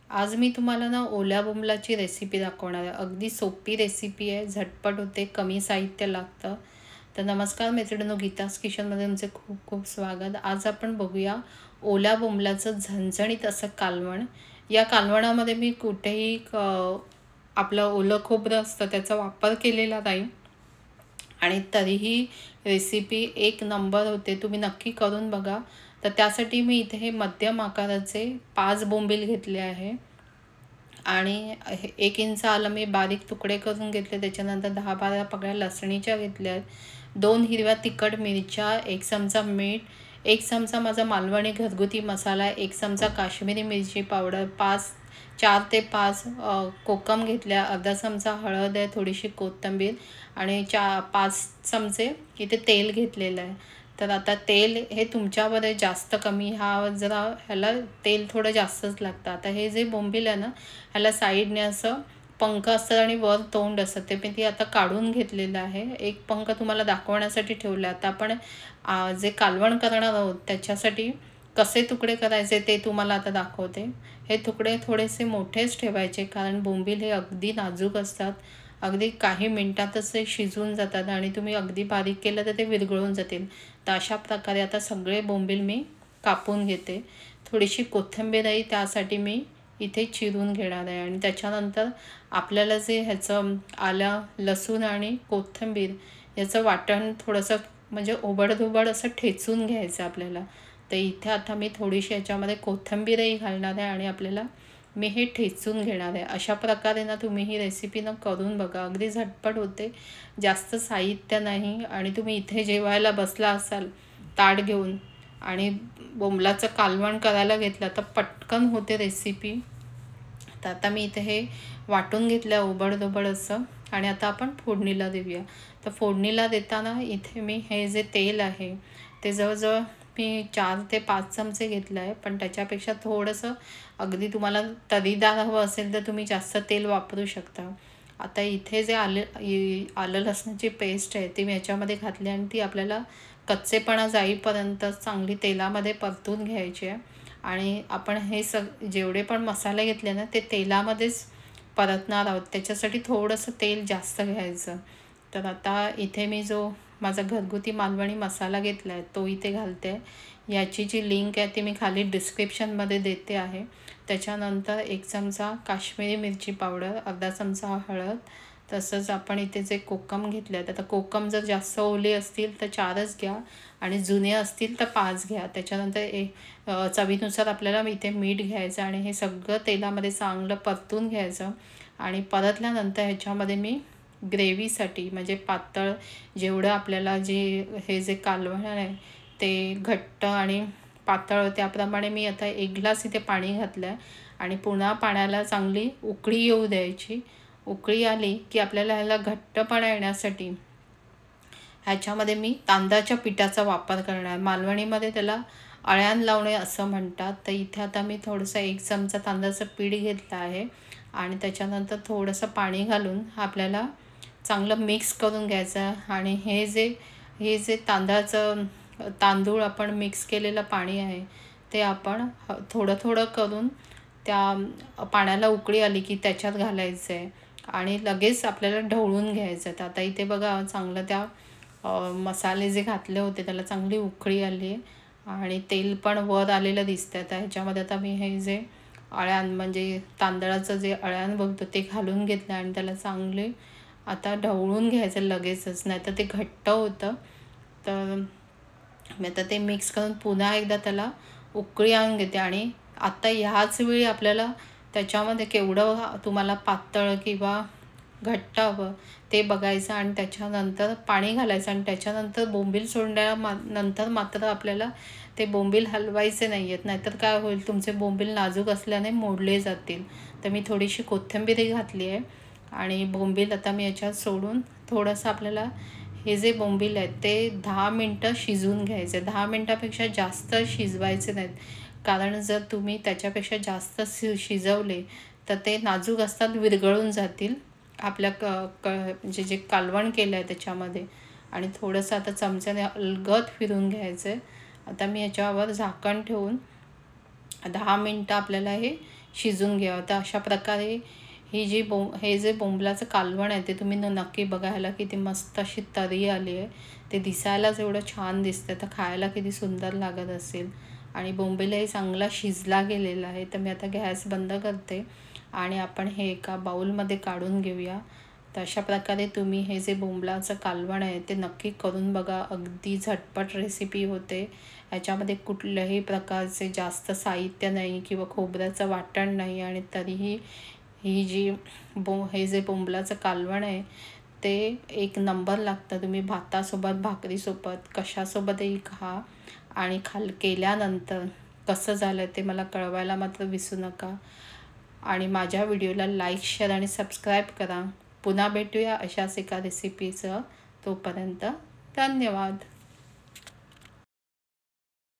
आज मी तुम्हाला ना ओल्या बोंबलाची रेसिपी दाखवणार आहे. अगदी सोपी रेसिपी आहे, झटपट होते, कमी साहित्य लागतं. तर नमस्कार मैत्रिणींनो, गीतास किचनमध्ये तुमचे खूप खूप स्वागत. आज आपण बघूया ओल्या बोंबलाचं झणझणीत असं कालवण. या कालवणामध्ये मी कुठेही आपलं ओलं खोबरं असतं त्याचा वापर केलेला नाही आणि तरीही रेसिपी एक नंबर होते. तुम्ही नक्की करून बघा. तर त्यासाठी मी इथे हे मध्यम आकाराचे 5 बोंबील घेतले आहे आणि 1 इंच आलं मी बारीक तुकडे करून घेतले. त्याच्यानंतर 10-12 पकड्या लसणीच्या घेतल्या आहेत, 2 हिरव्या तिखट मिरच्या, 1 चमचा मीठ, 1 चमचा माझा मालवणी घरगुती मसाला, 1 चमचा काश्मीरी मिरची पावडर, 4 ते 5 कोकम घेतल्या, अर्धा चमचा हळद आहे, थोडीशी कोथिंबीर आणि 5 चमचे इथे तेल घेतलेलं आहे. तर आता तेल हे तुमच्यावर आहे, जास्त कमी. ह्याला तेल थोडं जास्तच लागतं. आता हे जे बोंबील आहे ना, ह्याला साईडने असं पंख असतात आणि वर तोंड असतं, ते मी आता काढून घेतलेलं आहे. एक पंख तुम्हाला दाखवण्यासाठी ठेवलं. आता आपण जे कालवण करणार आहोत त्याच्यासाठी कसे तुकडे करायचे ते तुम्हाला आता दाखवते. हे तुकडे थोडेसे मोठेच ठेवायचे, कारण बोंबील हे अगदी नाजूक असतात. अगदी काही मिनटातच ते शिजून जातात आणि तुम्ही अगदी बारीक केलं तर ते विरघळून जातील. तर अशा प्रकारे आता सगळे बोंबील मी कापून घेते. थोडीशी कोथिंबीरही त्यासाठी मी इथे चिरून घेणार आहे आणि त्याच्यानंतर आपल्याला जे ह्याचं आलं, लसूण आणि कोथिंबीर याचं वाटण थोडंसं म्हणजे ओबडधोबड असं ठेचून घ्यायचं आपल्याला. तर इथे आता मी थोडीशी याच्यामध्ये कोथिंबीरही घालणार आहे आणि आपल्याला मी हे ठेचून घेणार आहे. अशा प्रकारे ना तुम्ही ही रेसिपी करून बघा. अगदी झटपट होते, जास्त साहित्य नाही आणि तुम्ही इथे जेवायला बसला असाल ताट घेऊन आणि बोंबलाचं कालवण करायला घेतलं तर पटकन होते रेसिपी. तर आता मी इथे हे वाटून घेतलं ओबडधोबड असं आणि आता आपण फोडणीला देऊया. तर फोडणीला देताना इथे मी हे जे तेल आहे ते जवळजवळ मी 4 ते 5 चमचे घेतलं आहे, पण त्याच्यापेक्षा थोडंसं अगदी तुम्हाला तरीदार हवं असेल तर तुम्ही जास्त तेल वापरू शकता. आता इथे जे आलं लसणाची पेस्ट आहे ती मी याच्यामध्ये घातली आणि ती आपल्याला कच्चेपणा जाईपर्यंत चांगली तेलामध्ये परतून घ्यायची आहे. आणि आपण हे जेवढे पण मसाले घेतले ना ते तेलामध्येच परतणार आहोत, त्याच्यासाठी थोडंसं तेल जास्त घ्यायचं. तर आता इथे मी जो माझा घरगुती मालवणी मसाला घेतला आहे तो इथे घालते आहे. याची जी लिंक आहे ती मी खाली डिस्क्रिप्शनमध्ये देते आहे. त्याच्यानंतर 1 चमचा काश्मीरी मिरची पावडर, अर्धा चमचा हळद, तसंच आपण इथे जे कोकम घेतले आहेत, आता कोकम जर जास्त ओले असतील तर 4च घ्या आणि जुने असतील तर 5 घ्या. त्याच्यानंतर चवीनुसार आपल्याला इथे मीठ घ्यायचं आणि हे सगळं तेलामध्ये चांगलं परतून घ्यायचं. आणि परतल्यानंतर ह्याच्यामध्ये मी ग्रेव्हीसाठी म्हणजे पातळ जेवढं आपल्याला हे जे कालवण आहे ते घट्ट आणि पातळ त्याप्रमाणे मी आता 1 ग्लास इथे पाणी घातलं आहे आणि पुन्हा पाण्याला चांगली उकळी येऊ द्यायची. उकळी आली की आपल्याला ह्याला घट्टपणा येण्यासाठी ह्याच्यामध्ये मी तांदळाच्या पिठाचा वापर करणार. मालवणीमध्ये त्याला अळ्यान लावणे असं म्हणतात. तर इथे आता मी थोडंसं 1 चमचा तांदळाचं पीठ घेतलं आहे आणि त्याच्यानंतर थोडंसं पाणी घालून आपल्याला चांगलं मिक्स करून घ्यायचं. आणि हे जे तांदूळ आपण मिक्स केलेलं पाणी आहे ते आपण थोडं थोडं करून त्या पाण्याला उकळी आली की त्याच्यात घालायचं आहे आणि लगेच आपल्याला ढवळून घ्यायचं. तर आता इथे बघा चांगलं त्या मसाले जे घातले होते त्याला चांगली उकळी आली आहे आणि तेल पण वर आलेलं दिसतं. तर ह्याच्यामध्ये आता मी हे जे अळ्यान म्हणजे तांदळाचं जे अळ्यान बघतो ते घालून घेतलं आणि त्याला चांगले आता ढवळून घ्यायचं लगेचच, नाही तर ते घट्ट होतं. तर मी आता ते मिक्स करून पुन्हा एकदा त्याला उकळी आणून घेते आणि आता ह्याच वेळी आपल्याला त्याच्यामध्ये केवढं तुम्हाला पातळ किंवा घट्ट हवं ते बघायचं आणि त्याच्यानंतर पाणी घालायचं आणि त्याच्यानंतर बोंबील नंतर मात्र आपल्याला ते बोंबील हलवायचे नाही आहेत, नाहीतर काय होईल तुमचे बोंबील नाजूक असल्याने मोडले जातील. तर मी थोडीशी कोथिंबीरही घातली आहे आणि बोंबील आता मी याच्यात सोडून थोडंसं आपल्याला हे जे बोंबील आहेत ते 10 मिनटं शिजवून घ्यायचे. 10 मिनटापेक्षा जास्त शिजवायचे नाहीत, कारण जर तुम्ही त्याच्यापेक्षा जास्त शिजवले तर ते नाजूक असतात, विरघळून जातील आपल्या म्हणजे जे कालवण केलं आहे त्याच्यामध्ये. आणि थोडंसं आता चमच्याने अलगद फिरून घ्यायचं आहे. आता मी याच्यावर झाकण ठेवून 10 मिनटं आपल्याला हे शिजून घ्यावं. तर अशा प्रकारे हे जे बोंबलाचं कालवण आहे ते तुम्ही नक्की बघायला किती मस्त अशी तरी आली आहे. ते दिसायलाच एवढं छान दिसतं, तर खायला किती सुंदर लागत असेल. आणि बोंबीलही चांगला शिजला गेलेला आहे. तर मी आता गॅस बंद करते आणि आपण हे एका बाउलमध्ये काढून घेऊया. तर अशा प्रकारे तुम्ही हे जे बोंबलाचं कालवण आहे ते नक्की करून बघा. अगदी झटपट रेसिपी होते. याच्यामध्ये कुठल्याही प्रकारचे जास्त साहित्य नाही किंवा खोबऱ्याचं वाटण नाही आणि तरीही हे जे बोंबलाचं कालवण आहे ते एक नंबर लागतं. तुम्ही भातासोबत, भाकरीसोबत, कशासोबतही खा आणि केल्यानंतर कसं झालं ते मला कळवायला मात्र विसरू नका. आणि माझ्या व्हिडिओला लाईक, शेअर आणि सबस्क्राईब करा. पुन्हा भेटूया अशाच एका रेसिपीसह. तोपर्यंत धन्यवाद.